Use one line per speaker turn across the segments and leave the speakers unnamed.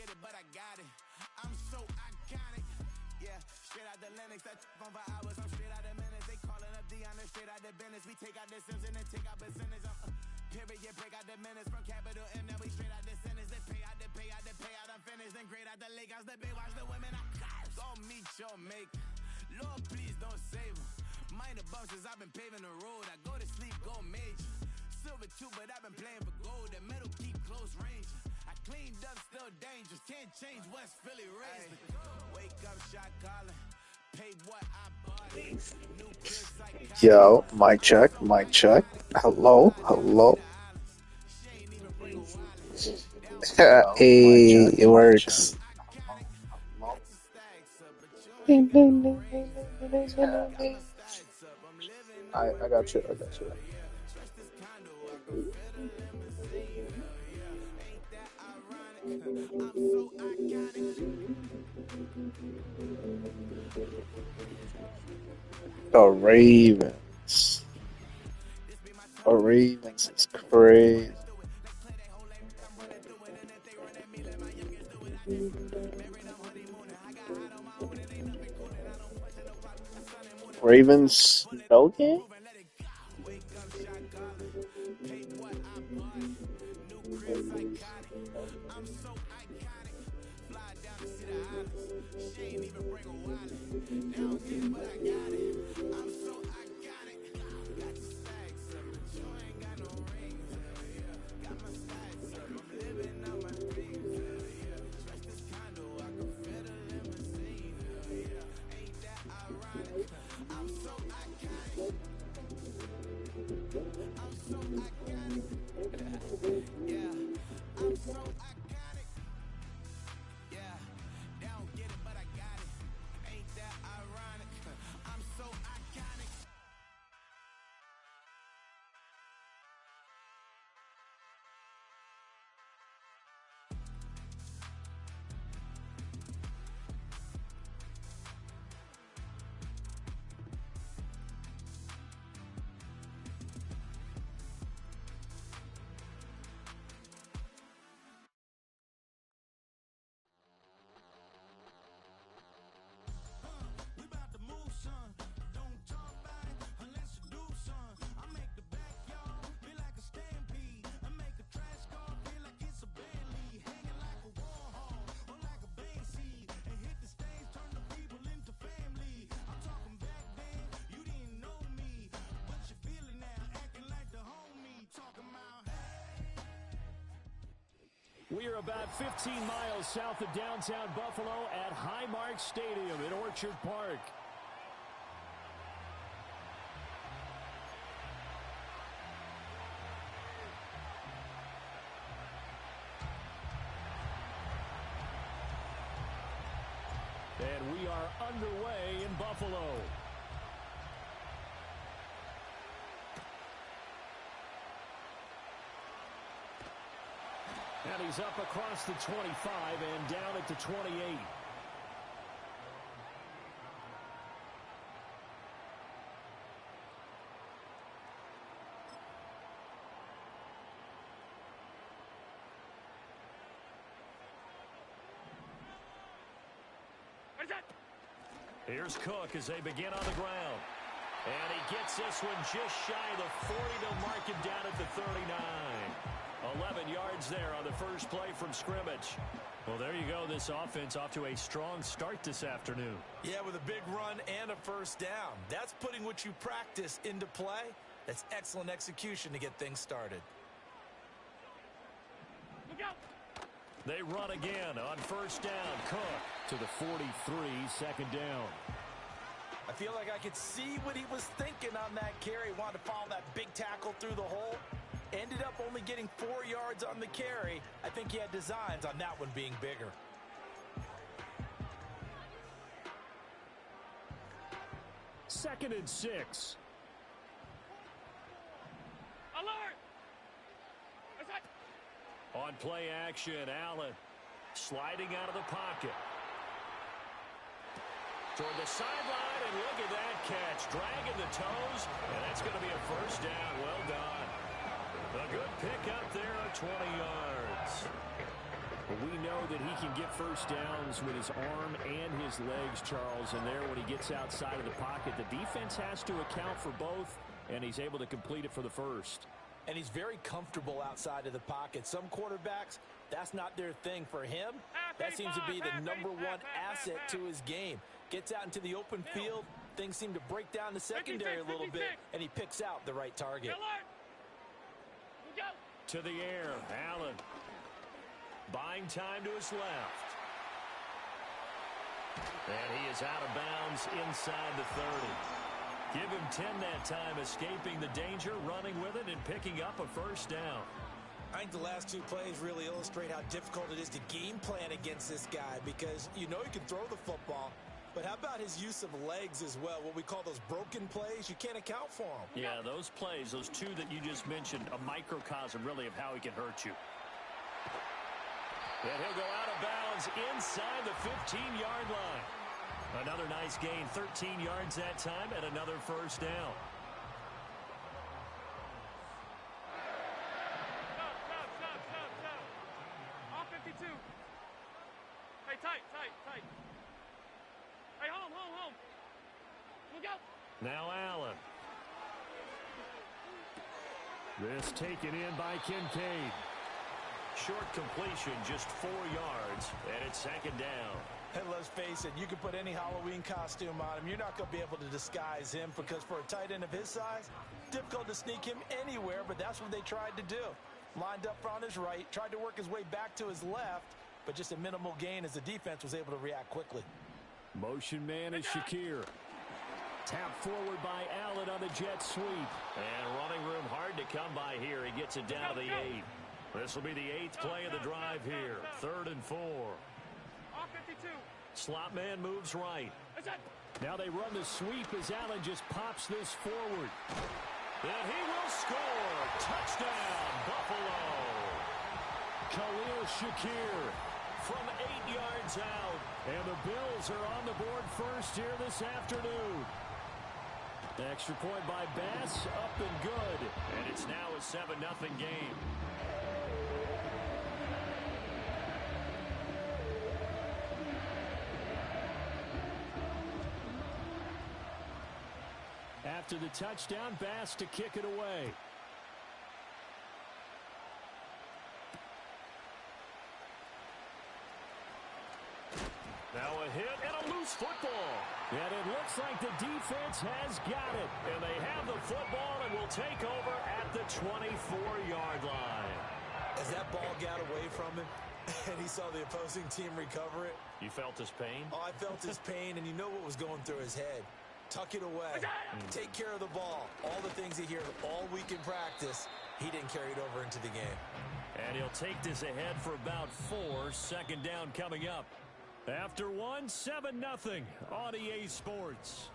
get it, but I got it. I'm so iconic. Yeah, straight out the Linux, that phone for hours, I'm straight out the minutes. They calling up Dion, straight out the business. We take out the Sims and then take out percentage. Period, break out the minutes from capital M, now we straight out the sentence. They pay out the payout, I'm finished. Then grade out the Lakers, the big watch the women, I gon' meet your mate. Lord, please don't save them. Minor bumps as I've been paving the road. I go to sleep, go major. Silver too, but I've been playing for gold. The metal keep close range. I cleaned up, still dangerous. Can't change West Philly raised. Wake up, shot calling. Pay what I bought. New kids like
Yo, mic check, mic check. Hello, hello. Hey, it works. Ding, ding, ding, ding, ding, ding, ding, ding. I got you, I got you. The Ravens. The Ravens is crazy. Ravens, no game?
We are about 15 miles south of downtown Buffalo at Highmark Stadium in Orchard Park. And we are underway in Buffalo. And he's up across the 25 and down at the 28. Here's Cook as they begin on the ground. And he gets this one just shy of the 40 to mark him down at the 39. 11 yards there on the first play from scrimmage. Well, there you go. This offense off to a strong start this afternoon.
Yeah, with a big run and a first down. That's putting what you practice into play. That's excellent execution to get things started.
They run again on first down. Cook to the 43, second down.
I feel like I could see what he was thinking on that carry. Wanted to follow that big tackle through the hole. Ended up only getting 4 yards on the carry. I think he had designs on that one being bigger.
Second and 6.
Alert!
On play action, Allen sliding out of the pocket. Toward the sideline, and look at that catch. Dragging the toes, and that's going to be a first down. Well done. A good pick up there on 20 yards. Well, we know that he can get first downs with his arm and his legs, Charles, and there when he gets outside of the pocket, the defense has to account for both, and he's able to complete it for the first.
And he's very comfortable outside of the pocket. Some quarterbacks, that's not their thing. For him, that seems to be the #1 asset to his game. Gets out into the open field, things seem to break down the secondary a little bit, and he picks out the right target.
To the air, Allen. Buying time to his left. And he is out of bounds inside the 30. Give him 10 that time, escaping the danger, running with it, and picking up a first down.
I think the last two plays really illustrate how difficult it is to game plan against this guy because you know he can throw the football, but how about his use of legs as well, what we call those broken plays? You can't account for them.
Yeah, those plays, those two that you just mentioned, a microcosm really of how he can hurt you. And he'll go out of bounds inside the 15-yard line. Another nice gain, 13 yards that time, and another first down.
Stop. All 52. Hey, tight. Hey, home. Look out.
Now Allen. This taken in by Kincaid. Short completion, just 4 yards, and it's second down.
And let's face it, you can put any Halloween costume on him. You're not going to be able to disguise him because for a tight end of his size, difficult to sneak him anywhere, but that's what they tried to do. Lined up on his right, tried to work his way back to his left, but just a minimal gain as the defense was able to react quickly.
Motion man is Shakir. Tap forward by Allen on the jet sweep. And running room hard to come by here. He gets it down to the 8. This will be the 8th play of the drive here. 3rd and 4.
All 52.
Slot man moves right. Now they run the sweep as Allen just pops this forward. And he will score. Touchdown, Buffalo. Khalil Shakir from 8 yards out. And the Bills are on the board first here this afternoon. Extra point by Bass, up and good. And it's now a 7-0 game. After the touchdown, Bass to kick it away. Now a hit and a loose football. And it looks like the defense has got it. And they have the football and will take over at the 24-yard line.
As that ball got away from him and he saw the opposing team recover it.
You felt his pain?
Oh, I felt his pain, and you know what was going through his head. Tuck it away. Take care of the ball. All the things he heard all week in practice, he didn't carry it over into the game.
And he'll take this ahead for about 4. Second down coming up. After 1, 7-0 on EA Sports.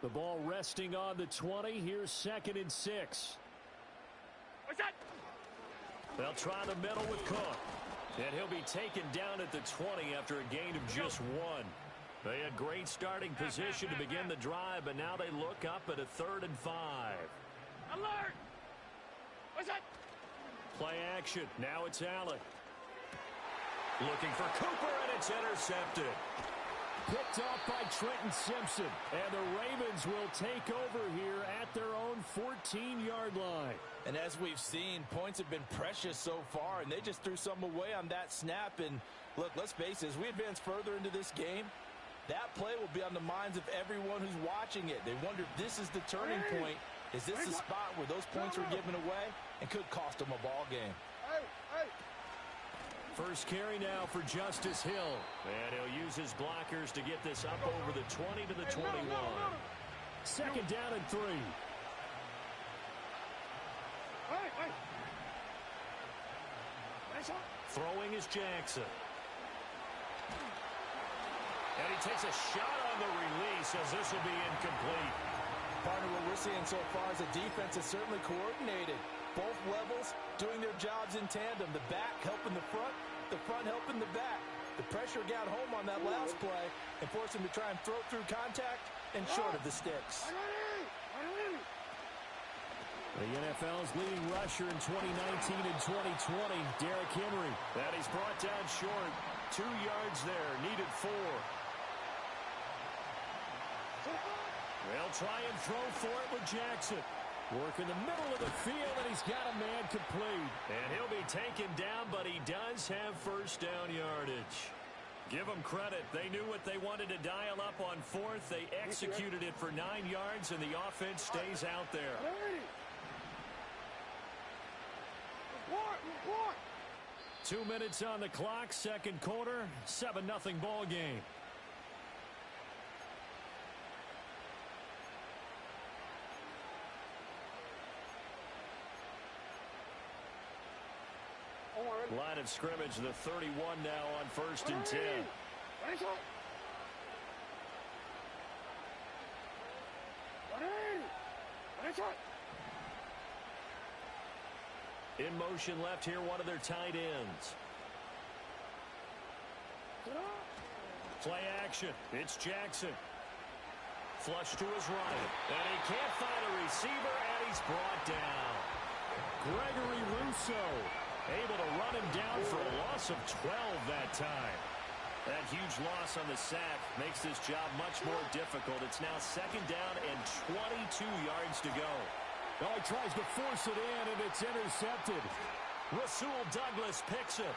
The ball resting on the 20. Here's 2nd and 6. They'll try the middle with Cook. And he'll be taken down at the 20 after a gain of just 1. They had great starting position to begin the drive, but now they look up at a 3rd and 5.
Alert!
Play action. Now it's Allen. Looking for Cooper, and it's intercepted. Picked off by Trenton Simpson. And the Ravens will take over here at their own 14-yard line.
And as we've seen, points have been precious so far, and they just threw some away on that snap. And look, let's face it, as we advance further into this game, that play will be on the minds of everyone who's watching it. They wonder if this is the turning point. Is this the spot where those points were given away and could cost them a ball game?
First carry now for Justice Hill. And he'll use his blockers to get this up over the 20 to the 21. Second down and 3. Throwing is Jackson. And he takes a shot on the release as this will be incomplete.
Partner, what we're seeing so far is the defense is certainly coordinated. Both levels doing their jobs in tandem. The back helping the front helping the back. The pressure got home on that last play and forced him to try and throw through contact and short of the sticks.
The NFL's leading rusher in 2019 and 2020, Derrick Henry. And he's brought down short. 2 yards there, needed 4. They'll try and throw for it with Jackson. Work in the middle of the field, and he's got a man complete. And he'll be taken down, but he does have first down yardage. Give them credit. They knew what they wanted to dial up on 4th. They executed it for 9 yards, and the offense stays out there. 2 minutes on the clock, second quarter, 7-0 ball game. Line of scrimmage, the 31 now on 1st and 10. In motion left here, one of their tight ends. Play action. It's Jackson. Flush to his right. And he can't find a receiver, and he's brought down. Gregory Rousseau able to run him down for a loss of 12 that time. That huge loss on the sack makes this job much more difficult. It's now 2nd down and 22 yards to go. Oh, he tries to force it in, and it's intercepted. Rasul Douglas picks it.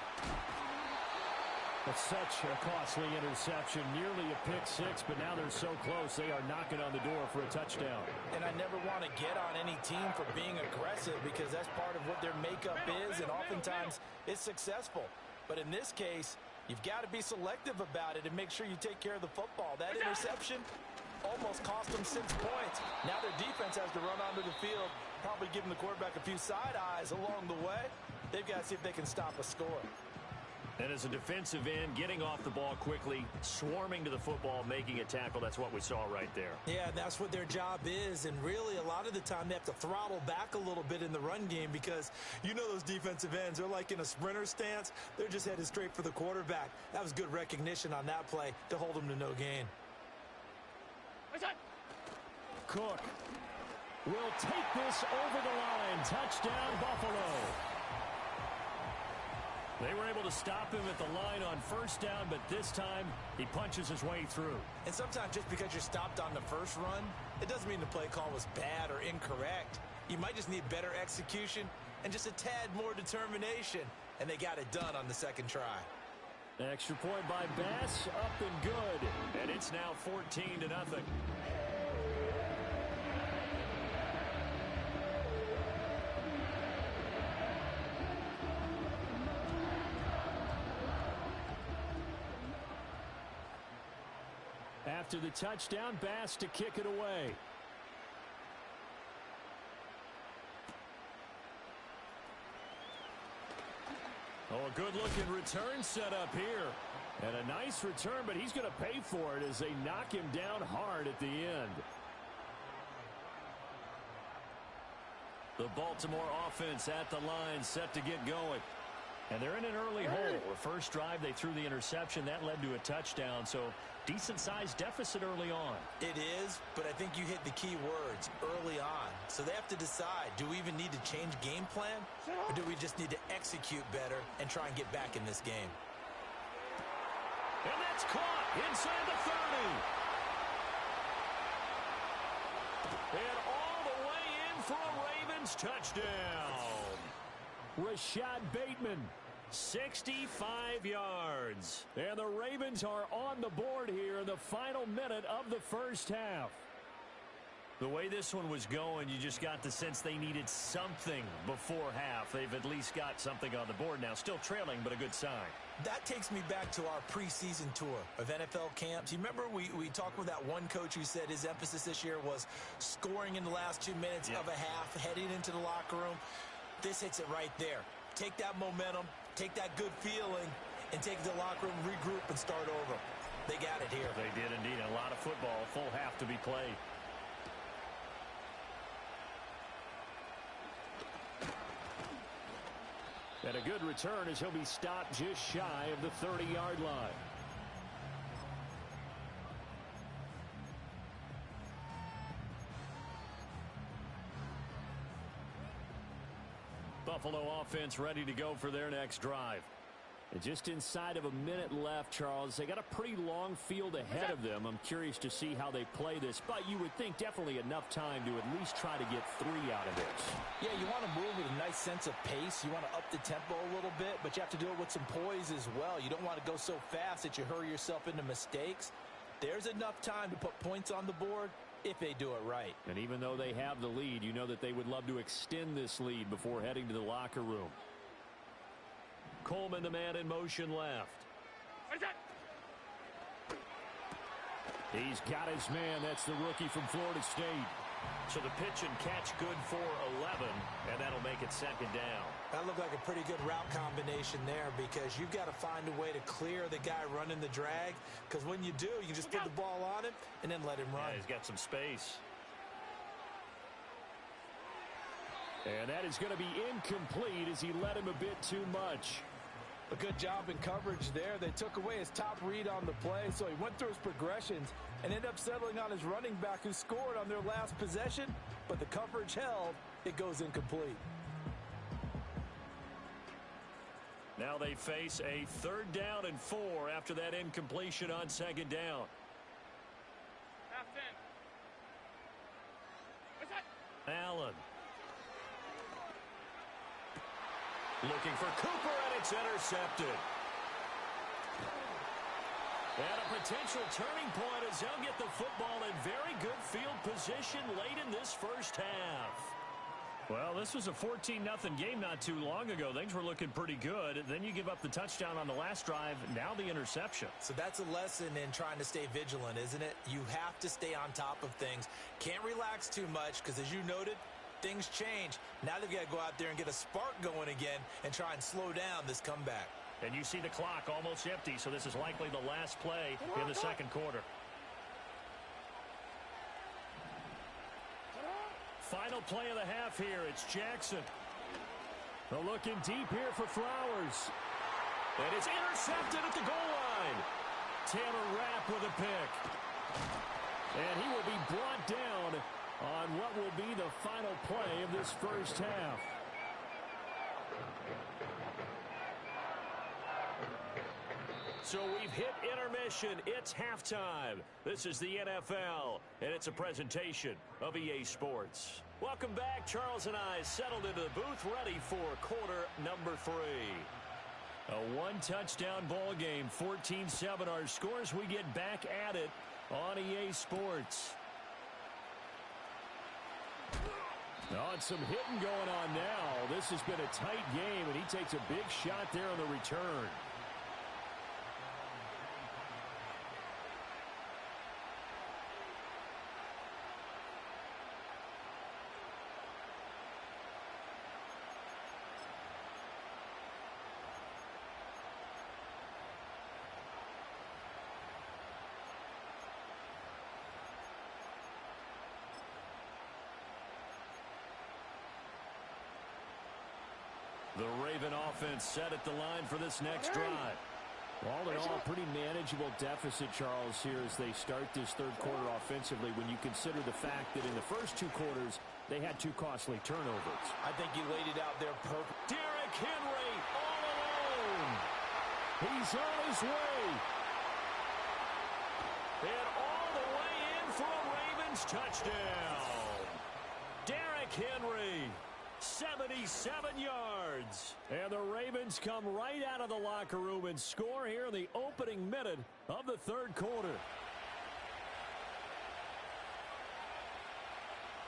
It's such a costly interception, nearly a pick 6, but now they're so close they are knocking on the door for a touchdown.
And I never want to get on any team for being aggressive because that's part of what their makeup is, and oftentimes it's successful. But in this case, you've got to be selective about it and make sure you take care of the football. That interception almost cost them 6 points. Now their defense has to run onto the field, probably giving the quarterback a few side eyes along the way. They've got to see if they can stop a score.
And as a defensive end, getting off the ball quickly, swarming to the football, making a tackle, that's what we saw right there.
Yeah, that's what their job is, and really a lot of the time they have to throttle back a little bit in the run game because you know those defensive ends, they're like in a sprinter stance. They're just headed straight for the quarterback. That was good recognition on that play to hold them to no gain.
Cook will take this over the line. Touchdown, Buffalo. They were able to stop him at the line on 1st down, but this time he punches his way through.
And sometimes just because you're stopped on the first run, it doesn't mean the play call was bad or incorrect. You might just need better execution and just a tad more determination, and they got it done on the 2nd try.
Extra point by Bass, up and good. And it's now 14-0. After the touchdown, Bass to kick it away. Oh, a good-looking return set up here. And a nice return, but he's going to pay for it as they knock him down hard at the end. The Baltimore offense at the line, set to get going. And they're in an early hole. The first drive, they threw the interception. That led to a touchdown, so decent-sized deficit early on.
It is, but I think you hit the key words, early on. So they have to decide, do we even need to change game plan, or do we just need to execute better and try and get back in this game?
And that's caught inside the 30. And all the way in for a Ravens touchdown. Rashad Bateman, 65 yards. And the Ravens are on the board here in the final minute of the first half. The way this one was going, you just got the sense they needed something before half. They've at least got something on the board now. Still trailing, but a good sign.
That takes me back to our preseason tour of NFL camps. You remember we talked with that one coach who said his emphasis this year was scoring in the last 2 minutes of a half, heading into the locker room. This hits it right there. Take that momentum, take that good feeling, and take the locker room, regroup, and start over. They got it here.
They did indeed. A lot of football, full half to be played. And a good return as he'll be stopped just shy of the 30-yard line. Buffalo offense ready to go for their next drive. And just inside of a minute left, Charles. They got a pretty long field ahead of them. I'm curious to see how they play this, but you would think definitely enough time to at least try to get 3 out of this.
Yeah, you want to move with a nice sense of pace. You want to up the tempo a little bit, but you have to do it with some poise as well. You don't want to go so fast that you hurry yourself into mistakes. There's enough time to put points on the board if they do it right.
And even though they have the lead, you know that they would love to extend this lead before heading to the locker room. Coleman, the man in motion left. He's got his man. That's the rookie from Florida State. So the pitch and catch good for 11, and that'll make it second down.
That looked like a pretty good route combination there because you've got to find a way to clear the guy running the drag, because when you do, you just put the ball on him and then let him run.
Yeah, he's got some space. And that is going to be incomplete as he led him a bit too much.
A good job in coverage there. They took away his top read on the play, so he went through his progressions and ended up settling on his running back who scored on their last possession, but the coverage held. It goes incomplete.
Now they face a 3rd down and 4 after that incompletion on 2nd down.
Half 10. What's that?
Allen. Looking for Cooper, and it's intercepted. And a potential turning point as they'll get the football in very good field position late in this first half. Well, this was a 14-0 game not too long ago. Things were looking pretty good. Then you give up the touchdown on the last drive. Now the interception.
So that's a lesson in trying to stay vigilant, isn't it? You have to stay on top of things. Can't relax too much because, as you noted, things change. Now they've got to go out there and get a spark going again and try and slow down this comeback.
And you see the clock almost empty, so this is likely the last play in the second quarter. Final play of the half here. It's Jackson. They're looking deep here for Flowers. And it's intercepted at the goal line. Taylor Rapp with a pick. And he will be brought down on what will be the final play of this first half. So we've hit intermission. It's halftime. This is the NFL, and it's a presentation of EA Sports. Welcome back. Charles and I settled into the booth, ready for quarter number 3. A one-touchdown ball game, 14-7 our scores. We get back at it on EA Sports. Oh, and some hitting going on now. This has been a tight game, and he takes a big shot there on the return. The Raven offense set at the line for this next drive. All in all, pretty manageable deficit, Charles, here as they start this third quarter offensively when you consider the fact that in the first 2 quarters, they had 2 costly turnovers.
I think you laid it out there perfect.
Derrick Henry all alone. He's on his way. And all the way in for a Ravens touchdown. Derrick Henry. 77 yards. And the Ravens come right out of the locker room and score here in the opening minute of the third quarter.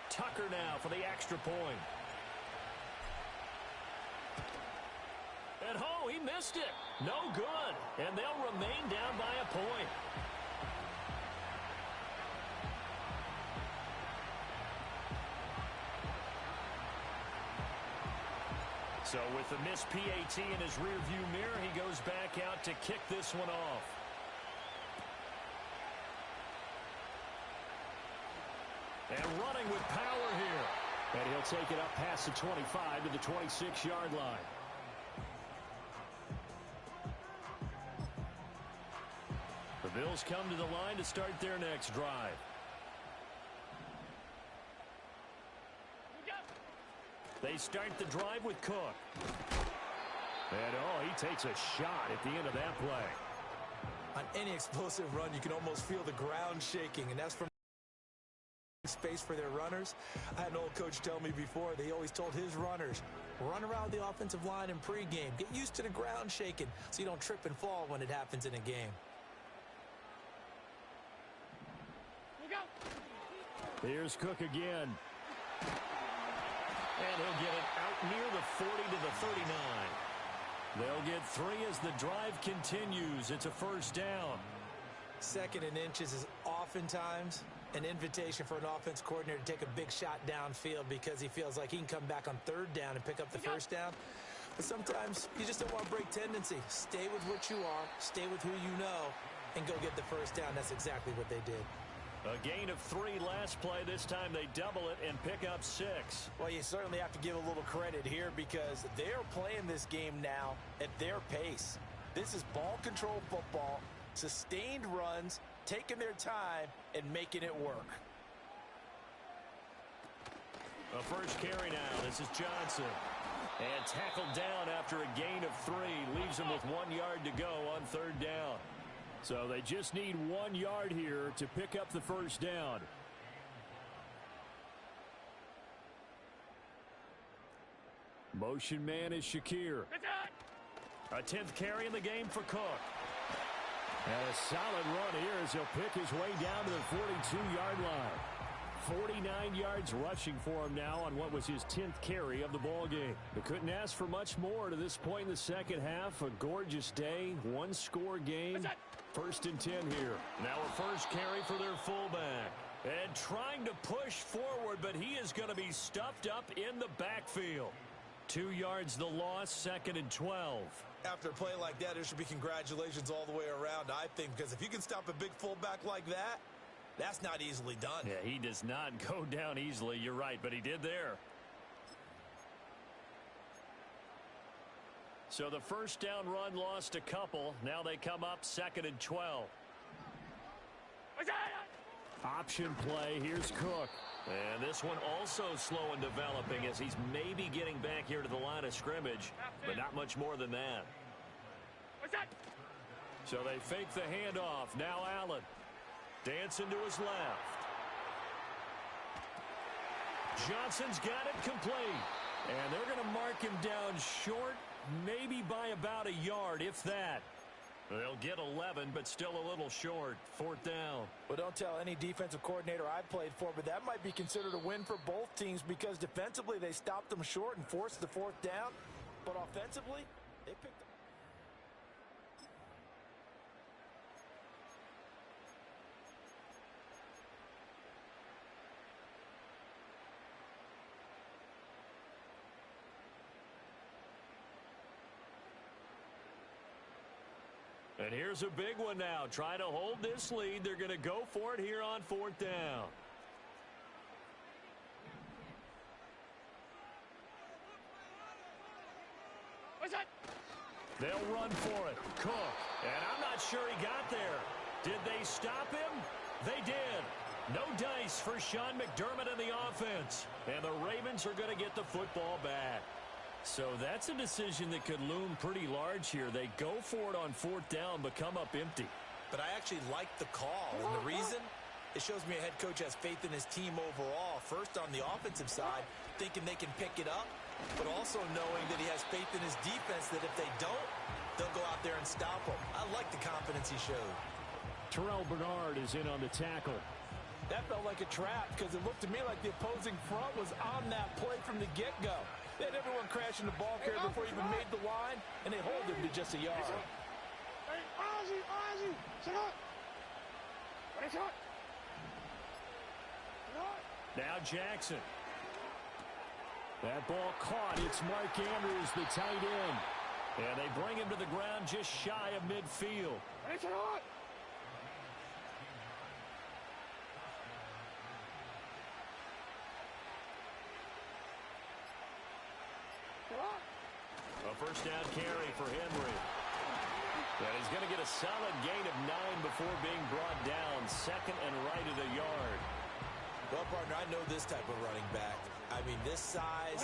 Tucker now for the extra point. And oh, he missed it. No good. And they'll remain down by a point. So with the missed PAT in his rearview mirror, he goes back out to kick this one off. And running with power here. And he'll take it up past the 25 to the 26-yard line. The Bills come to the line to start their next drive. They start the drive with Cook. And, oh, he takes a shot at the end of that play.
On any explosive run, you can almost feel the ground shaking, and that's from space for their runners. I had an old coach tell me before, they always told his runners, run around the offensive line in pregame. Get used to the ground shaking so you don't trip and fall when it happens in a game.
Here's Cook again. And he'll get it out near the 40 to the 39. They'll get 3 as the drive continues. It's a first down.
2nd and inches is oftentimes an invitation for an offense coordinator to take a big shot downfield because he feels like he can come back on 3rd down and pick up the first down. But sometimes you just don't want to break tendency. Stay with what you are, stay with who you know, and go get the first down. That's exactly what they did.
A gain of 3 last play. This time they double it and pick up 6.
Well, you certainly have to give a little credit here because they're playing this game now at their pace. This is ball control football, sustained runs, taking their time, and making it work.
A first carry now. This is Johnson. And tackled down after a gain of 3. Leaves him with 1 yard to go on 3rd down. So they just need 1 yard here to pick up the first down. Motion man is Shakir. A 10th carry in the game for Cook. And a solid run here as he'll pick his way down to the 42-yard line. 49 yards rushing for him now on what was his 10th carry of the ball game. They couldn't ask for much more to this point in the second half. A gorgeous day, 1-score game. 1st and 10 here. Now a first carry for their fullback. And trying to push forward, but he is going to be stuffed up in the backfield. 2 yards the loss, 2nd and 12.
After a play like that, there should be congratulations all the way around, I think, because if you can stop a big fullback like that, that's not easily done.
Yeah, he does not go down easily. You're right, but he did there. So the first down run lost a couple. Now they come up 2nd and 12. Option play. Here's Cook. And this one also slow in developing as he's maybe getting back here to the line of scrimmage, but not much more than that. So they fake the handoff. Now Allen. Dancing to his left. Johnson's got it complete. And they're going to mark him down short, maybe by about a yard, if that. They'll get 11, but still a little short. 4th down.
Well, don't tell any defensive coordinator I played for, but that might be considered a win for both teams because defensively they stopped them short and forced the 4th down. But offensively, they picked up.
And here's a big one now. Trying to hold this lead. They're going to go for it here on 4th down. They'll run for it. Cook. And I'm not sure he got there. Did they stop him? They did. No dice for Sean McDermott and the offense. And the Ravens are going to get the football back. So that's a decision that could loom pretty large here. They go for it on 4th down, but come up empty.
But I actually like the call. And the reason? It shows me a head coach has faith in his team overall. First on the offensive side, thinking they can pick it up, but also knowing that he has faith in his defense that if they don't, they'll go out there and stop them. I like the confidence he showed.
Terrell Bernard is in on the tackle.
That felt like a trap because it looked to me like the opposing front was on that play from the get-go. They had everyone crashing the ball carrier before he even made the line, and they hold him to just a yard.
Now Jackson. That ball caught. It's Mark Andrews, the tight end. And they bring him to the ground just shy of midfield. A first down carry for Henry. And he's going to get a solid gain of 9 before being brought down. 2nd and right at a yard.
Well, partner, I know this type of running back. I mean, this size,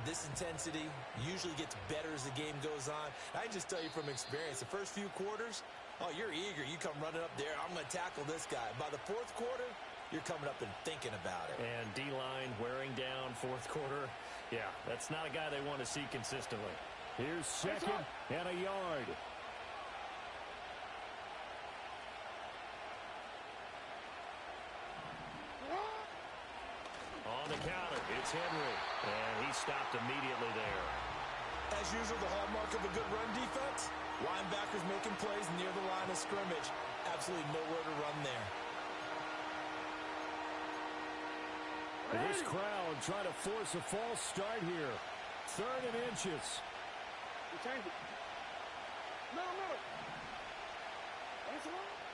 this intensity usually gets better as the game goes on. I can just tell you from experience, the first few quarters, oh, you're eager. You come running up there, I'm going to tackle this guy. By the fourth quarter, you're coming up and thinking about it.
And D-line wearing down fourth quarter. Yeah, that's not a guy they want to see consistently. Here's second and a yard. On the counter, it's Henry. And he stopped immediately there.
As usual, the hallmark of a good run defense, linebackers making plays near the line of scrimmage. Absolutely nowhere to run there.
This crowd trying to force a false start here. 3rd and inches.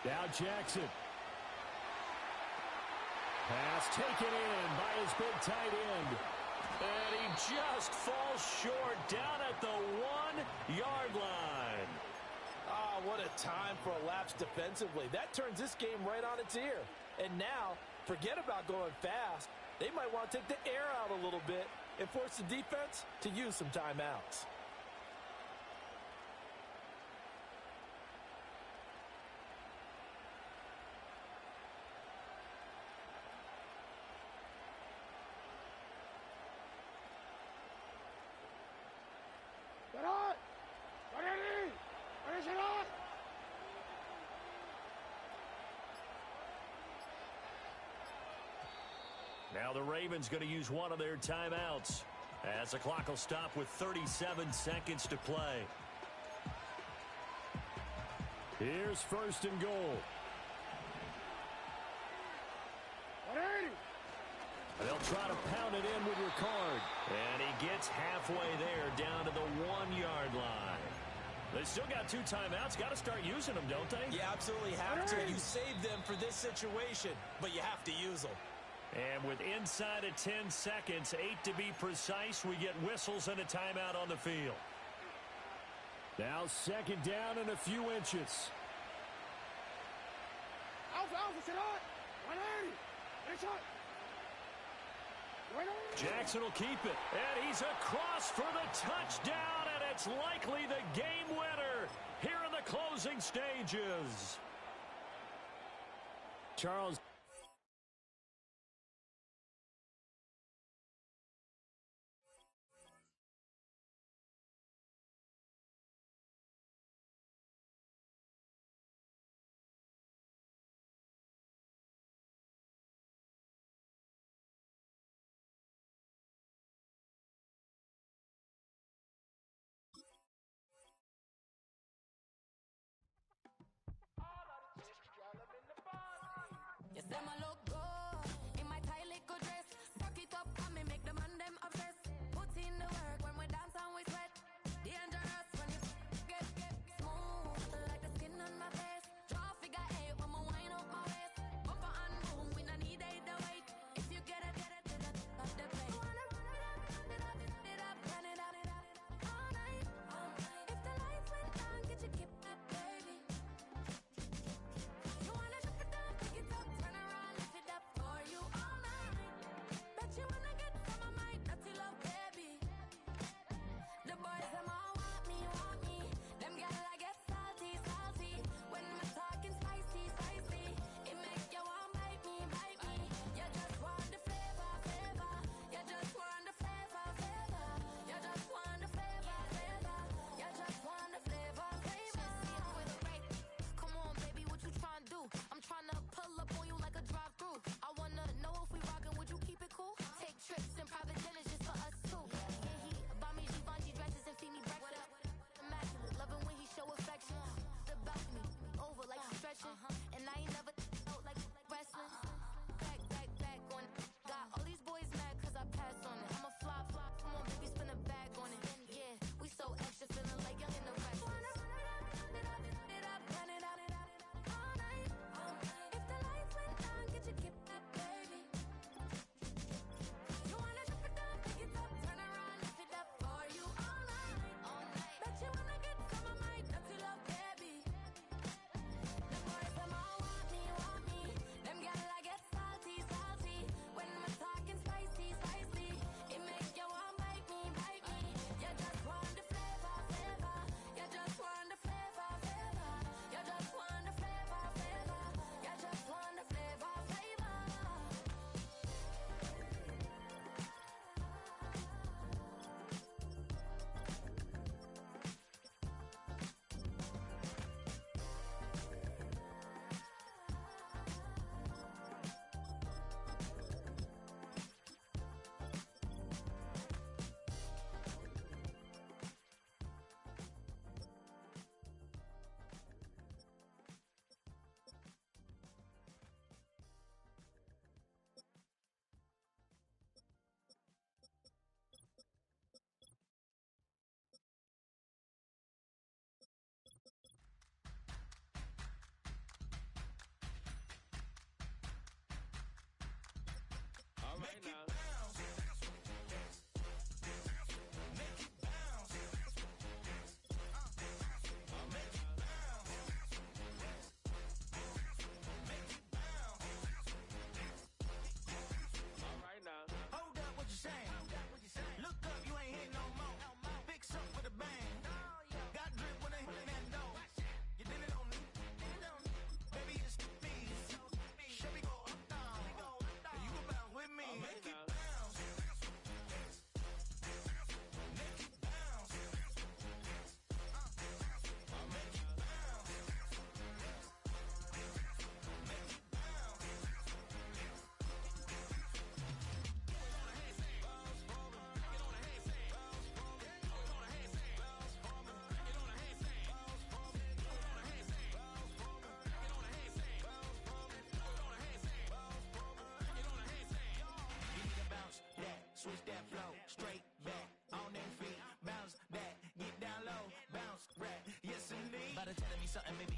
Now Jackson. Pass taken in by his big tight end. And he just falls short down at the 1-yard line.
Ah, what a time for a lapse defensively. That turns this game right on its ear. And now, forget about going fast. They might want to take the air out a little bit and force the defense to use some timeouts.
Now the Ravens going to use one of their timeouts as the clock will stop with 37 seconds to play. Here's 1st and goal. They'll try to pound it in with Ricard. And he gets halfway there down to the 1-yard line. They still got 2 timeouts. Got to start using them, don't they?
You absolutely have to. You save them for this situation, but you have to use them.
And with inside of 10 seconds, 8 to be precise, we get whistles and a timeout on the field. Now 2nd down and a few inches. Jackson will keep it. And he's across for the touchdown, and it's likely the game winner here in the closing stages. Charles.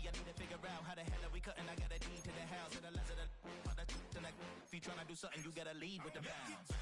I need to figure out how the hell are we cutting. I got a deed to the house and the less of the if you tryna do something, you gotta lead with the bounce.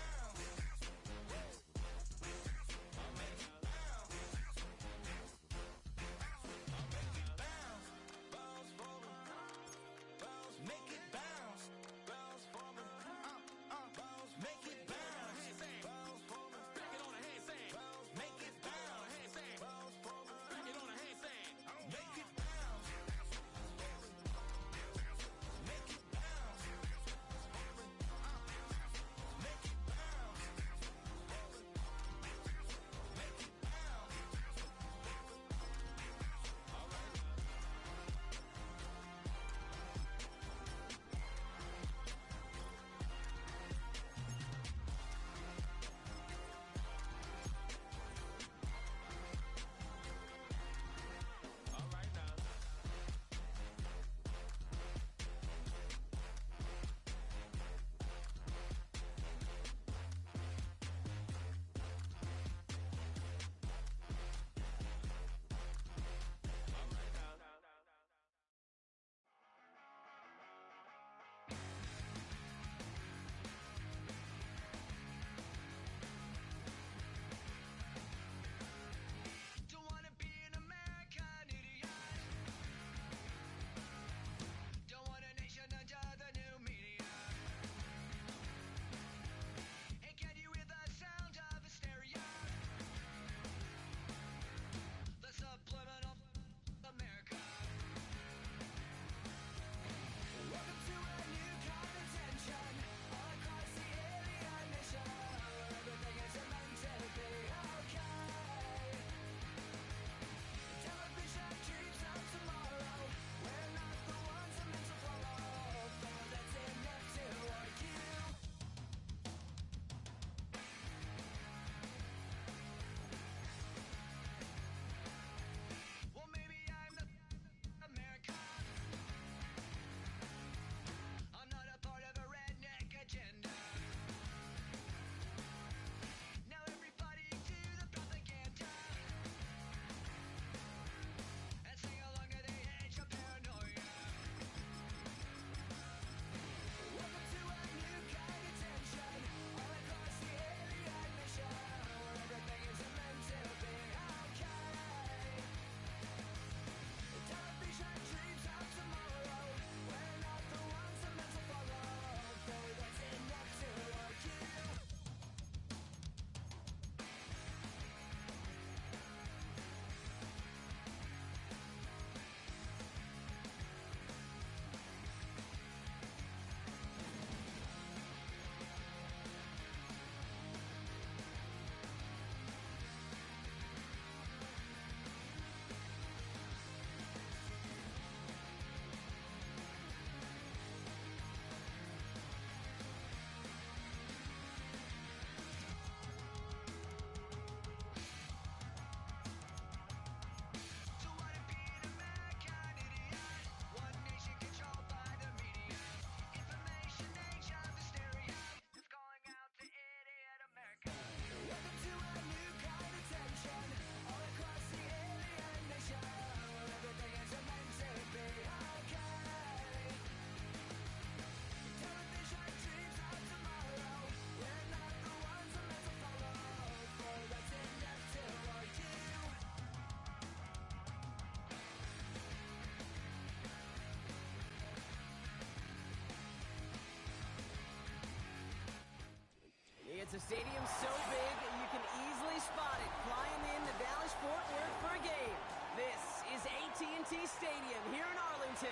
It's a stadium so big you can easily spot it flying in to Dallas-Fort Worth for a game. This is AT&T Stadium here in Arlington.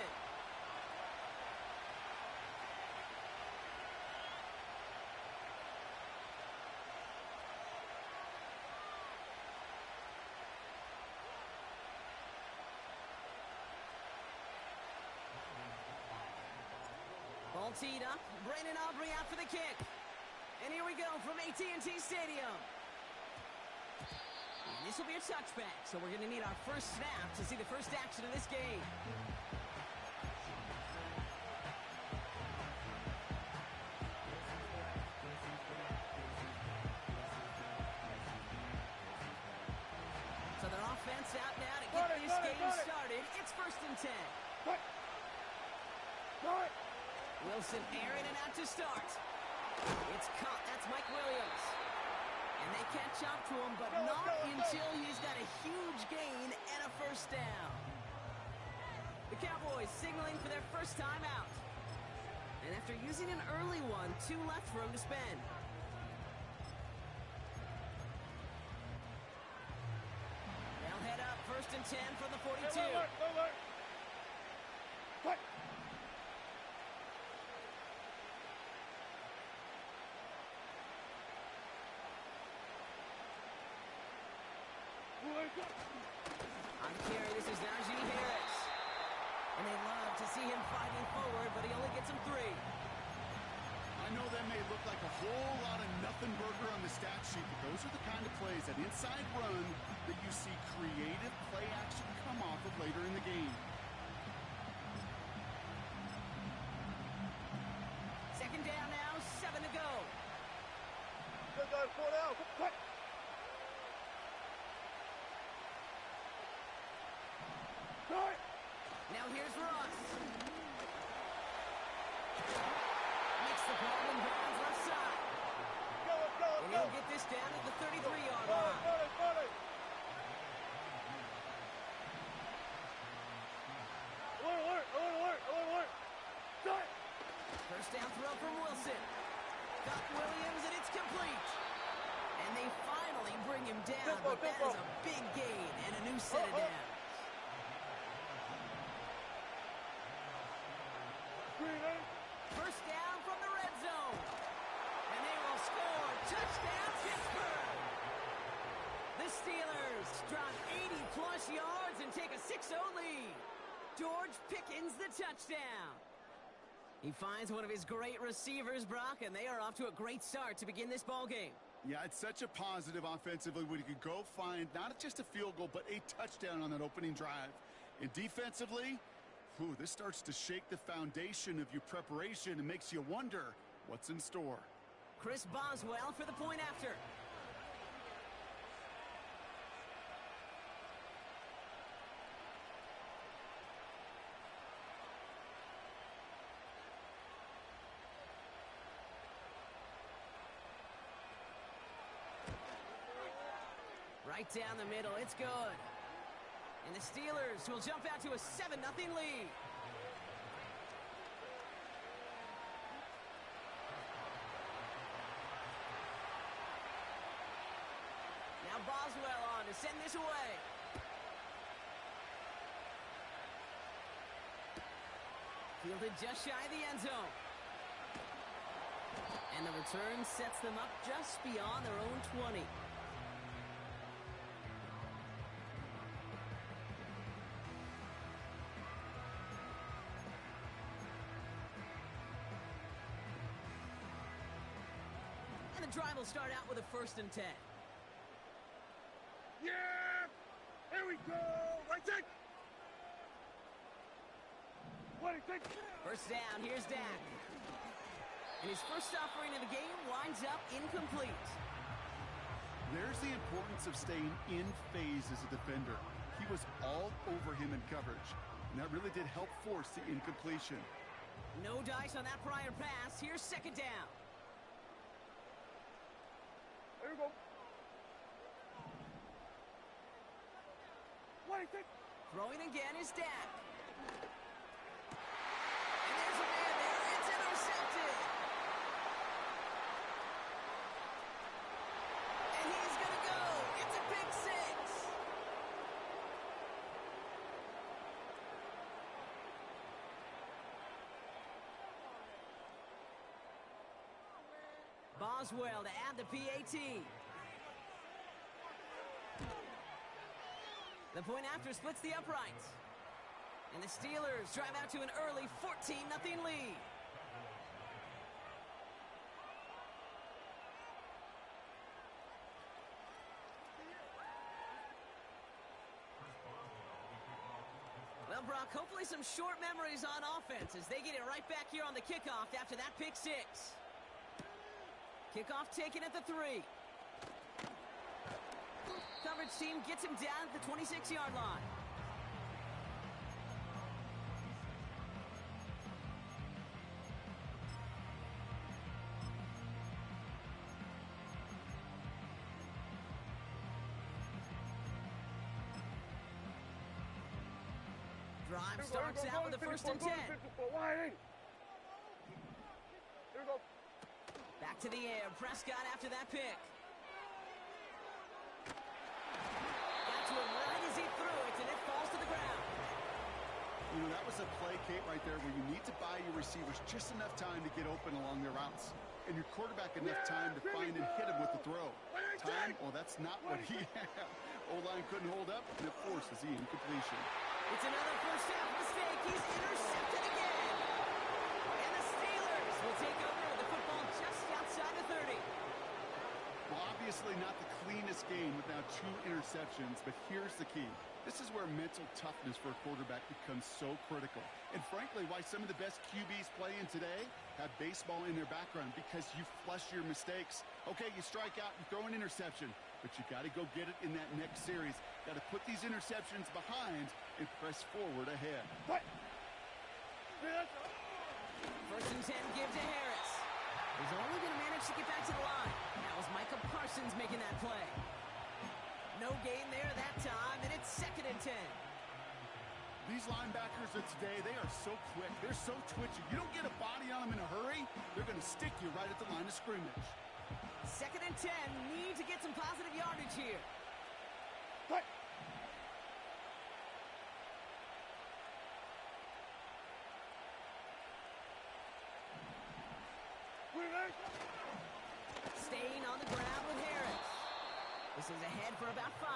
Ball teed up. Brandon Aubrey out for the kick. And here we go from AT&T Stadium. And this will be a touchback, so we're going to need our first snap to see the first action of this game. So their offense out now to get this game started. It's 1st and 10. Wilson airing it out to start. It's caught. That's Mike Williams. And they catch up to him, but not until he's got a huge gain and a first down. The Cowboys signaling for their first time out. And after using an early one, 2 left for him to spend. They'll head up 1st and 10 from the 42. On the carry, this is Najee Harris. And they love to see him fighting forward, but he only gets him 3.
I know that may look like a whole lot of nothing burger on the stat sheet, but those are the kind of plays, that inside run, that you see creative play action come off of later in the game.
2nd down now, 7 to go. Now here's Ross. Makes the ball in bounds left side. And he'll get this down at the 33-yard line. First down throw from Wilson. Got Williams, and it's complete. And they finally bring him down, but that is a big gain and a new set of downs. First down from the red zone. And they will score. Touchdown, Pittsburgh. The Steelers drop 80-plus yards and take a 6-0 lead. George Pickens the touchdown. He finds one of his great receivers, Brock, and they are off to a great start to begin this ballgame.
Yeah, it's such a positive offensively when you can go find not just a field goal, but a touchdown on that opening drive. And defensively, this starts to shake the foundation of your preparation and makes you wonder what's in store.
Chris Boswell for the point after. Right down the middle, it's good. And the Steelers will jump out to a 7-0 lead. Now Boswell on to send this away. Fielded just shy of the end zone. And the return sets them up just beyond their own 20. Drive will start out with a 1st and 10.
Yeah! Here we go! Right take!
First down, here's Dak. And his first offering of the game winds up incomplete.
There's the importance of staying in phase as a defender. He was all over him in coverage, and that really did help force the incompletion.
No dice on that prior pass. Here's 2nd down.
There you go.
Throwing again is Dak. And there's a man there. It's intercepted. And he's going to go. It's a big 6. Boswell to add the PAT. The point after splits the uprights. And the Steelers drive out to an early 14-0 lead. Well, Brock, hopefully some short memories on offense as they get it right back here on the kickoff after that pick 6. Kickoff taken at the 3. Coverage team gets him down at the 26-yard line. Drive starts out with a 1st and 10. Back to the air. Prescott after that pick. Got to him right as he threw it, and it falls to the ground.
You know, that was a play, Kate, right there, where you need to buy your receivers just enough time to get open along their routes. And your quarterback enough time to find and hit him with the throw. Time? Well, that's not what he had. O-line couldn't hold up, and it forces the incompletion.
It's another first half mistake. He's intercepted again. And the Steelers will take over with the football just outside the 30.
Well, obviously not the cleanest game with now 2 interceptions, but here's the key. This is where mental toughness for a quarterback becomes so critical. And frankly, why some of the best QBs playing today have baseball in their background, because you flush your mistakes. Okay, you strike out, you throw an interception, but you got to go get it in that next series. Got to put these interceptions behind and press forward ahead. What?
1st and 10, give to Harris. He's only going to manage to get back to the line. That was Micah Parsons making that play. No gain there that time, and it's 2nd and 10.
These linebackers of today, they are so quick. They're so twitchy. You don't get a body on them in a hurry, they're going to stick you right at the line of scrimmage.
2nd and 10, need to get some positive yardage here.
What?
Staying on the ground with Harris. This is ahead for about 5.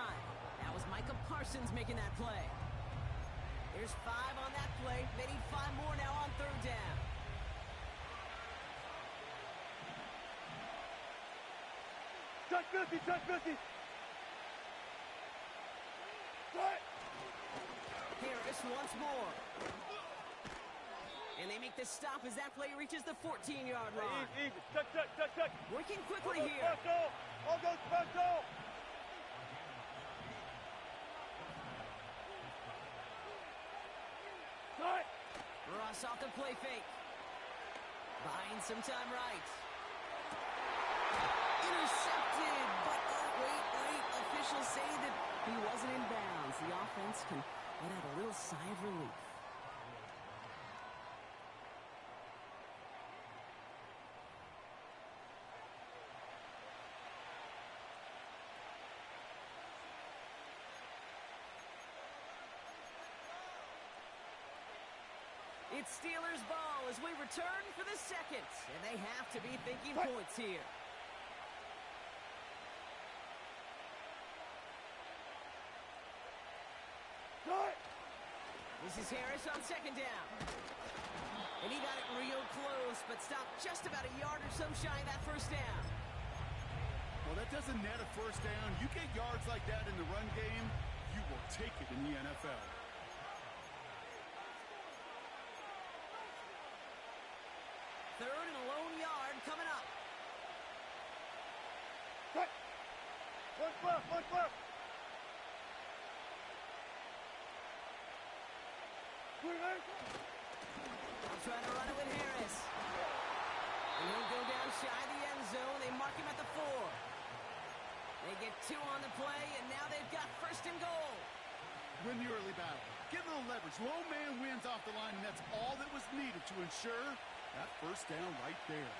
That was Micah Parsons making that play. There's 5 on that play. They need 5 more now on 3rd down.
Touch 50, touch 50.
Harris once more. And they make the stop as that play reaches the 14-yard line.
Easy. Touch, touch, touch, touch.
Working quickly here.
Special. All goes special.
Ross off the play fake. Buying some time right. Intercepted, but oh, wait. Officials say that he wasn't in bounds. The offense can let out a little sigh of relief. It's Steelers ball as we return for the 2nd, and they have to be thinking points here. This is Harris on 2nd down. And he got it real close, but stopped just about a yard or so shy of that 1st down.
Well, that doesn't net a 1st down. You get yards like that in the run game, you will take it in the NFL.
3rd and a lone yard coming up.
Look left.
They'll try to run it with Harris. And he'll go down shy of the end zone. They mark him at the 4. They get 2 on the play, and now they've got 1st and goal.
Win the early battle. Get a little leverage. Low man wins off the line, and that's all that was needed to ensure that 1st down right there.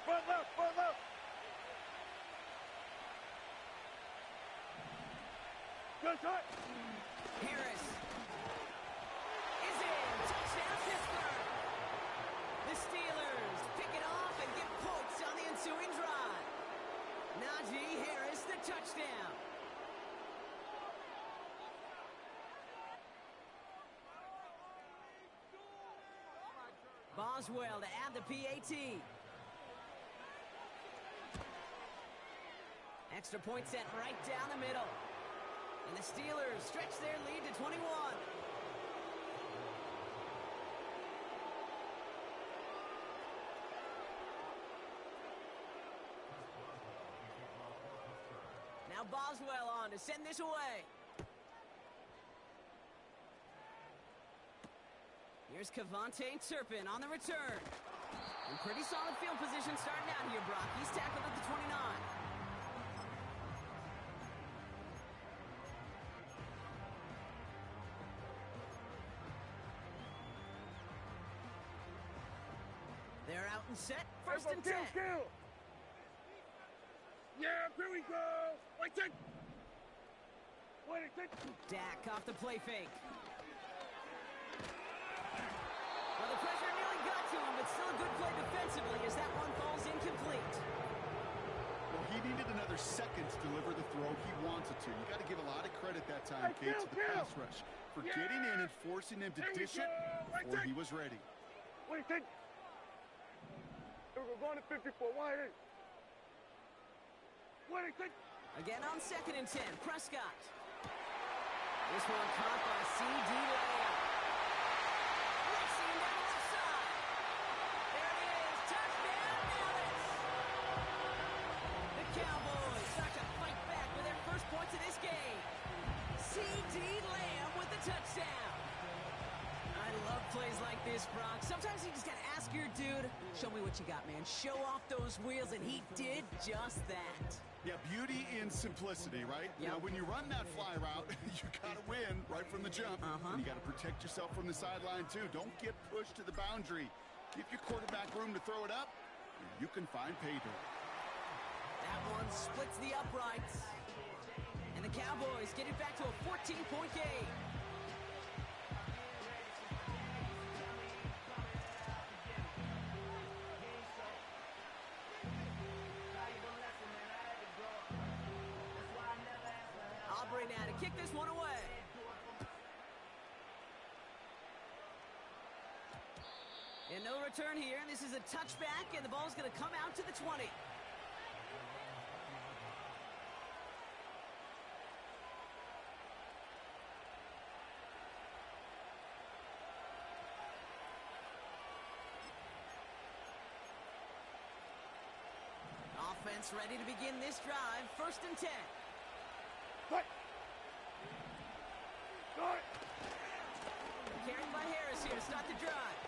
Front left. Good shot.
Harris is in. Touchdown, Pittsburgh. The Steelers pick it off and get points on the ensuing drive. Najee Harris, the touchdown. Boswell to add the PAT. Extra point set right down the middle. And the Steelers stretch their lead to 21. Now Boswell on to send this away. Here's Kevontae Turpin on the return. In pretty solid field position starting out here, Brock. He's tackled at the 29. Out and set. First and 10.
Yeah, here we go. Wait, take.
Dak off the play fake. Well, the pressure nearly got to him, but still a good play defensively as that one falls incomplete.
Well, he needed another second to deliver the throw he wanted to. You got to give a lot of credit that time, Kate, to the pass rush for getting in and forcing him to dish it before he was ready.
Wait, take. We're going to 54. Why? Wait, take.
Again on second and 10. Prescott. This one caught by C.D. Lamb. Racing down the left side. There it is. Touchdown, Dallas. The Cowboys start to fight back with their first points of this game. C.D. Lamb with the touchdown. I love plays like this, Brock. Sometimes you just got to ask your dude, show me what you got, man. Show off those wheels, and he did just that.
Yeah, beauty in simplicity, right?
Yep.
Now, when you run that fly route, you got to win right from the jump. And you got to protect yourself from the sideline, too. Don't get pushed to the boundary. Give your quarterback room to throw it up, and you can find pay dirt.
That one splits the uprights. And the Cowboys get it back to a 14-point game. Aubrey now to kick this one away. And no return here. This is a touchback, and the ball's going to come out to the 20. Offense ready to begin this drive. First and 10. Carried by Harris here to start the drive.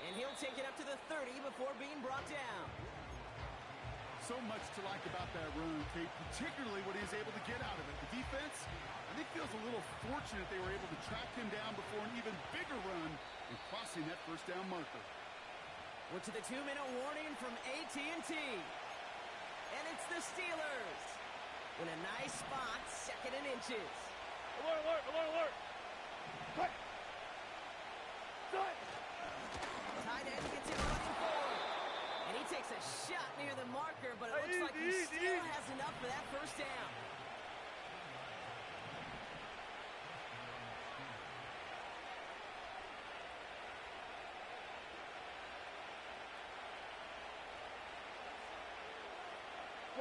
And he'll take it up to the 30 before being brought down.
So much to like about that run, Kate, particularly what he's able to get out of it. The defense, I think, feels a little fortunate they were able to track him down before an even bigger run and crossing that first down marker.
We're to the 2-minute warning from AT&T. And it's the Steelers in a nice spot, second and inches.
Alert, alert, alert, alert. Cut.
Tight end gets him running forward. And he takes a shot near the marker, but it looks like he still has enough for that first down.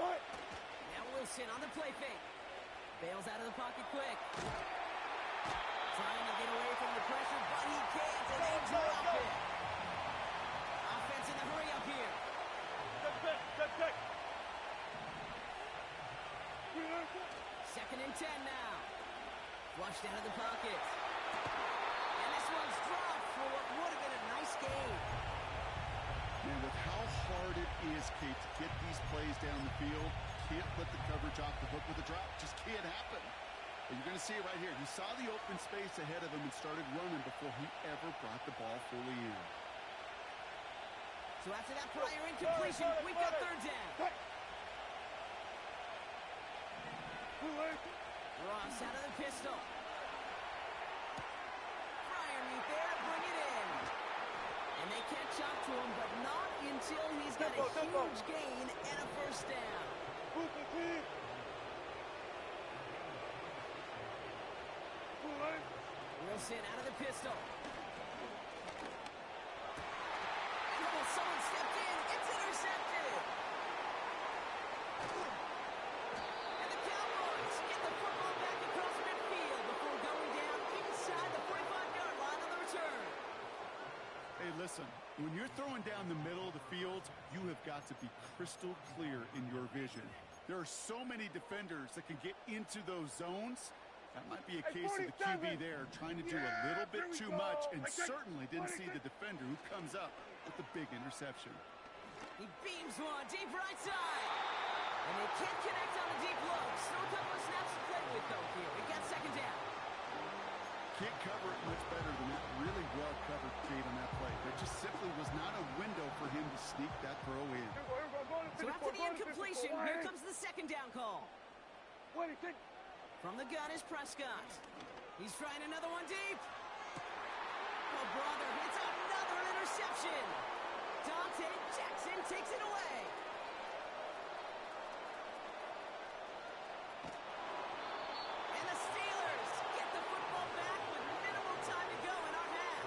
What?
Now Wilson on the play fake. Bails out of the pocket quick. Trying to get away from the pressure, but he can't, and they drop it. Offense in the hurry up here.
Check.
Second and 10 now. Flushed out of the pocket. And this one's dropped for what would have been a nice game.
Man, with how hard it is, Kate, to get these plays down the field, can't let the coverage off the hook with a drop. Just can't happen. But you're going to see it right here. He saw the open space ahead of him and started running before he ever brought the ball fully in.
So after that prior incompletion, we've got third down. Ross out of the pistol. Fryer meet there to bring it in. And they catch up to him, but not until he's got a huge gain and a first down. Wilson out of the pistol. And someone stepped in. It's intercepted. And the Cowboys get the football back across midfield before going down inside the 45-yard line on the return.
Hey, listen, when you're throwing down the middle of the field, you have got to be crystal clear in your vision. There are so many defenders that can get into those zones. That might be a case of the QB there trying to do a little bit too much and certainly didn't see the defender who comes up with the big interception.
He beams one deep right side. And they can't connect on the deep low. Still a couple of snaps to play with, though, here. We got second down.
can't cover it much better than that. Really well covered, Kate, on that play. There just simply was not a window for him to sneak that throw in.
So after the incompletion, here comes the second down call. From the gun is Prescott. He's trying another one deep. Oh, brother, it's another interception. Dante Jackson takes it away. And the Steelers get the football back with minimal time to go in our half.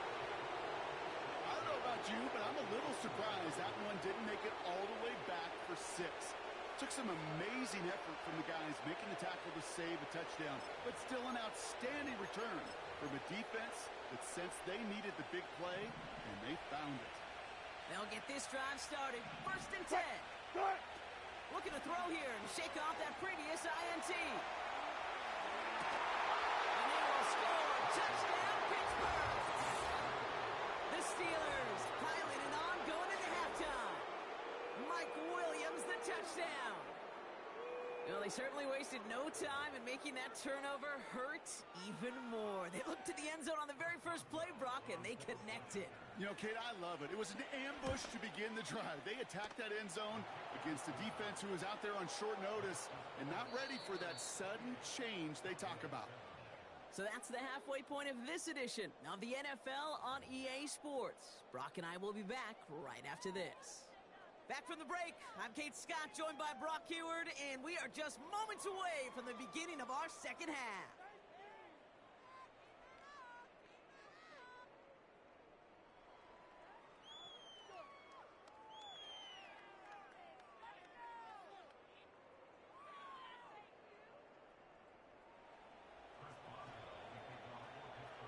I don't know about you, but I'm a little surprised that one didn't make it all the way back for 6. Took some amazing effort from the guys making the tackle to save a touchdown, but still an outstanding return from a defense that sensed they needed the big play, and they found it.
They'll get this drive started. 1st and 10. Looking to throw here and shake off that previous INT. And they will score. Touchdown, Pittsburgh. The Steelers piling it on going into halftime. Mike Williams, the touchdown. Well, they certainly wasted no time in making that turnover hurt even more. They looked to the end zone on the very first play, Brock, and they connected.
You know, Kate, I love it. It was an ambush to begin the drive. They attacked that end zone against a defense who was out there on short notice and not ready for that sudden change they talk about.
So that's the halfway point of this edition of the NFL on EA Sports. Brock and I will be back right after this. Back from the break, I'm Kate Scott, joined by Brock Heward, and we are just moments away from the beginning of our second half.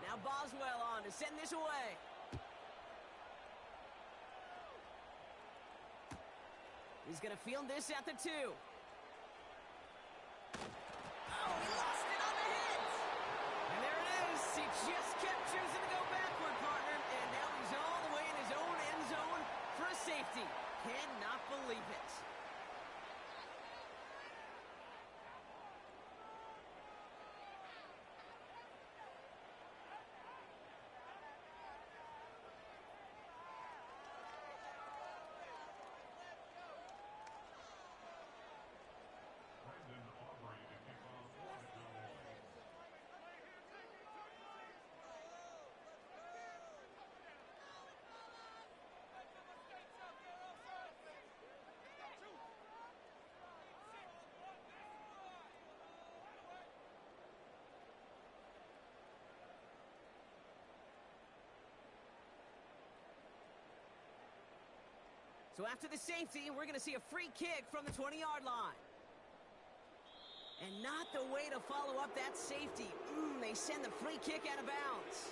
Now Boswell on to send this away. He's going to field this at the 2. Oh, he lost it on the hit. And there it is. He just kept choosing to go backward, partner. And now he's all the way in his own end zone for a safety. Cannot believe it. So after the safety, we're going to see a free kick from the 20-yard line. And not the way to follow up that safety. They send the free kick out of bounds.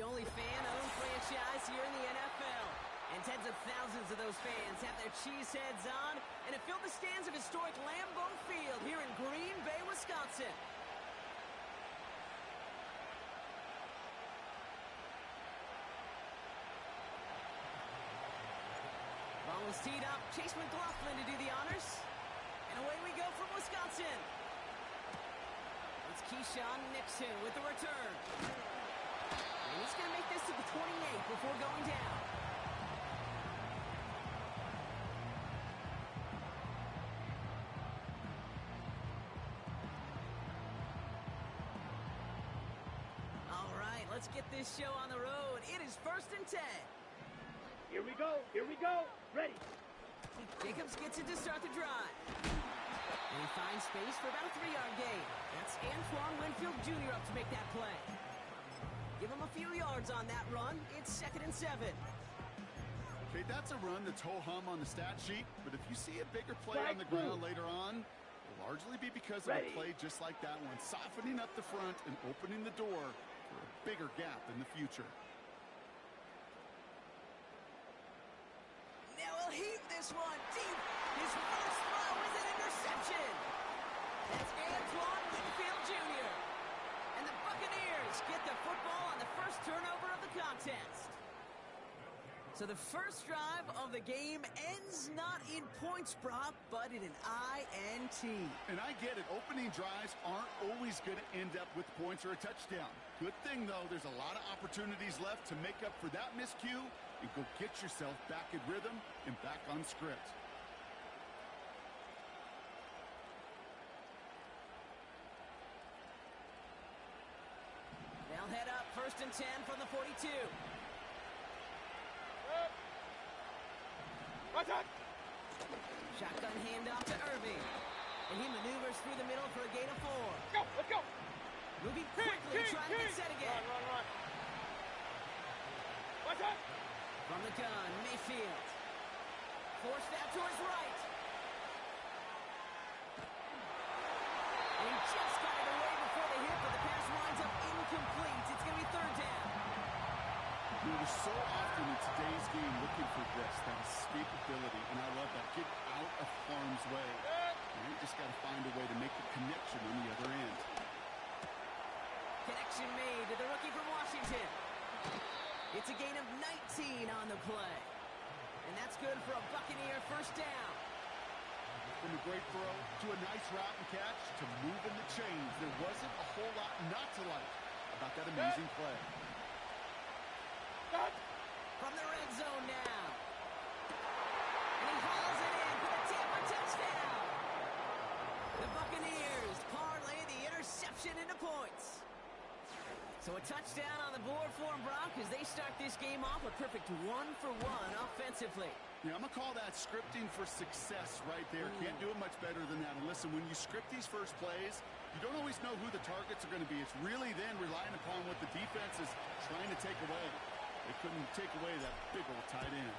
only fan-owned franchise here in the NFL. And tens of thousands of those fans have their cheese heads on and have filled the stands of historic Lambeau Field here in Green Bay, Wisconsin. Ball is teed up. Chase McLaughlin to do the honors. And away we go from Wisconsin. It's Keyshawn Nixon with the return. And he's going to make this to the 28 before going down. All right, let's get this show on the road. It is 1st and 10.
Here we go. Here we go. Ready.
Jacobs gets it to start the drive. And he finds space for about a 3-yard gain. That's Antoine Winfield Jr. up to make that play. Give him a few yards on that run. It's 2nd and 7.
Okay, that's a run that's ho-hum on the stat sheet, but if you see a bigger play on the ground later on, it'll largely be because of a play just like that one, softening up the front and opening the door for a bigger gap in the future.
Now he'll heave this one deep. His first throw is an interception. That's Antoine Winfield Jr. And the Buccaneers get the football on the first turnover of the contest. So the first drive of the game ends not in points, Brock, but in an INT.
And I get it. Opening drives aren't always going to end up with points or a touchdown. Good thing, though, there's a lot of opportunities left to make up for that miscue and go get yourself back in rhythm and back on script.
They'll head up 1st and 10 from the 42. Shotgun handoff to Irving. And he maneuvers through the middle for a gain of 4.
Let's go.
Moving quickly, trying to get set again.
Run. Watch out.
From the gun, Mayfield. Forced out to his right. And he just got it away before the hit, but the pass winds up incomplete. It's going to be 3rd down.
We're so often in today's game looking for this, that escapability, and I love that. Get out of harm's way. And you just got to find a way to make the connection on the other end.
Connection made to the rookie from Washington. It's a gain of 19 on the play. And that's good for a Buccaneer first down.
From a great throw to a nice route and catch to moving the chains. There wasn't a whole lot not to like about that amazing play.
From the red zone now. And he hauls it in for the Tampa touchdown. The Buccaneers parlay the interception into points. So a touchdown on the board for them, Brock, as they start this game off a perfect 1-for-1 offensively.
Yeah, I'm going to call that scripting for success right there. Can't do it much better than that. And listen, when you script these first plays, you don't always know who the targets are going to be. It's really then relying upon what the defense is trying to take away. They couldn't take away that big old tight end.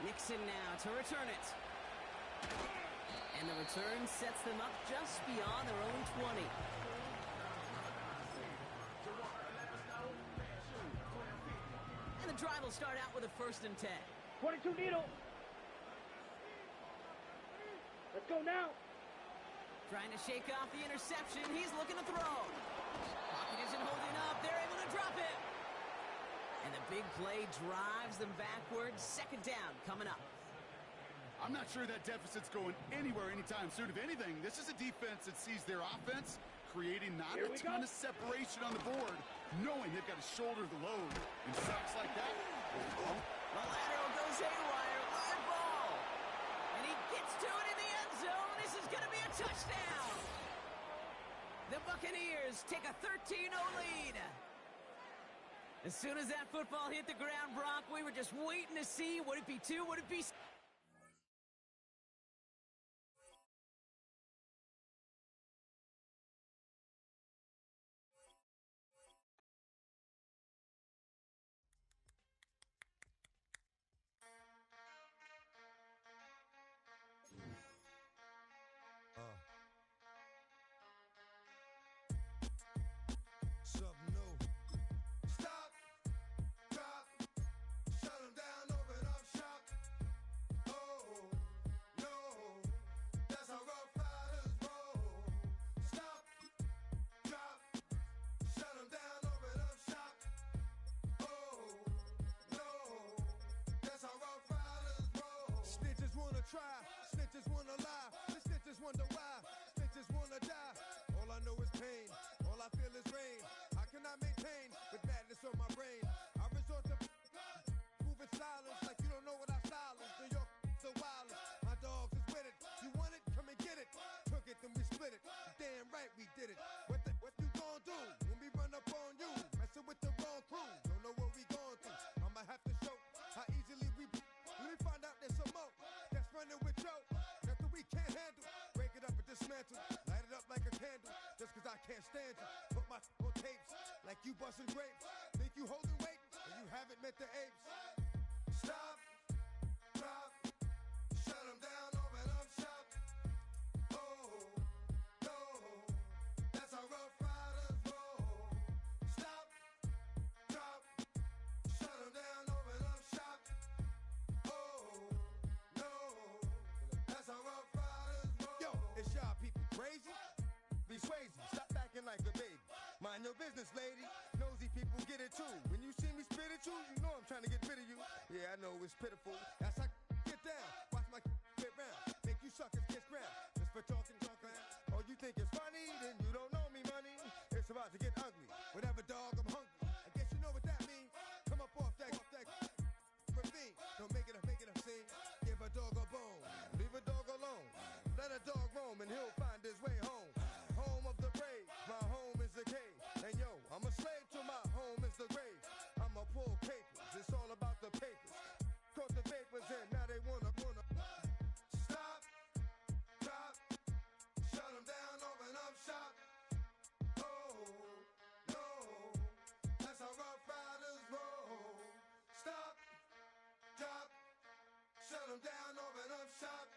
Nixon now to return it. And the return sets them up just beyond their own 20. And the drive will start out with a 1st and 10.
22 needle. Let's go now.
Trying to shake off the interception. He's looking to throw. Pocket isn't holding up. They're able to drop it. And the big play drives them backwards. 2nd down coming up.
I'm not sure that deficit's going anywhere anytime soon. If anything, this is a defense that sees their offense creating not a ton of separation on the board, knowing they've got to shoulder the load. And sacks like that.
The lateral goes haywire. Live ball. And he gets to it in the end zone. This is going to be a touchdown. The Buccaneers take a 13-0 lead. As soon as that football hit the ground, Brock, we were just waiting to see, would it be 2, would it be...
try. Snitches wanna lie. The snitches wonder why. Snitches wanna die. All I know is pain. All I feel is rain. How can I maintain with madness on my brain? I resort to moving silence like you don't know what I style is. New York so wild. My dogs is with it. You want it? Come and get it. Took it, then we split it. Damn right we did it. What you gon' do when we run up on you? Messing with the wrong crew. Don't know what we gon' do. I'ma have to show how easily we. Let me find out there's some more that's running with Joe. Nothing we can't handle. Break it up and dismantle. Light it up like a candle. Just cause I can't stand you. Put my on tapes like you busting grapes. Think you holding weight and you haven't met the apes. Stop, drop, shut them down, open up shop. Oh, no, that's how Rough Riders roll. Stop, drop, shut them down, open up shop. Oh, no, that's how Rough Riders roll. Yo, is y'all people crazy? Be swayzy, stop acting like a baby. Mind your business, lady. Nosy people get it too. When you see me spit at you, you know I'm trying to get rid of you. Yeah, I know it's pitiful. That's how get down. Watch my get round. Make you suckers kiss ground. Just for talking junk around. Oh, you think it's funny? Then you don't know me, money. It's about to get ugly. Whatever, dog, I'm hungry. I guess you know what that means. Come up off that ravine. Don't make it a scene. Give a dog a bone. Leave a dog alone. Let a dog roam and he'll find his way home. Home of the brave. My home is the cave. And yo, I'm a slave to my home is the grave. I'ma pull papers. It's all about the papers. Caught the papers and now they wanna stop, drop, shut them down, open up shop. Oh, no, that's how Rough Riders roll. Stop, drop, shut them down, open up shop.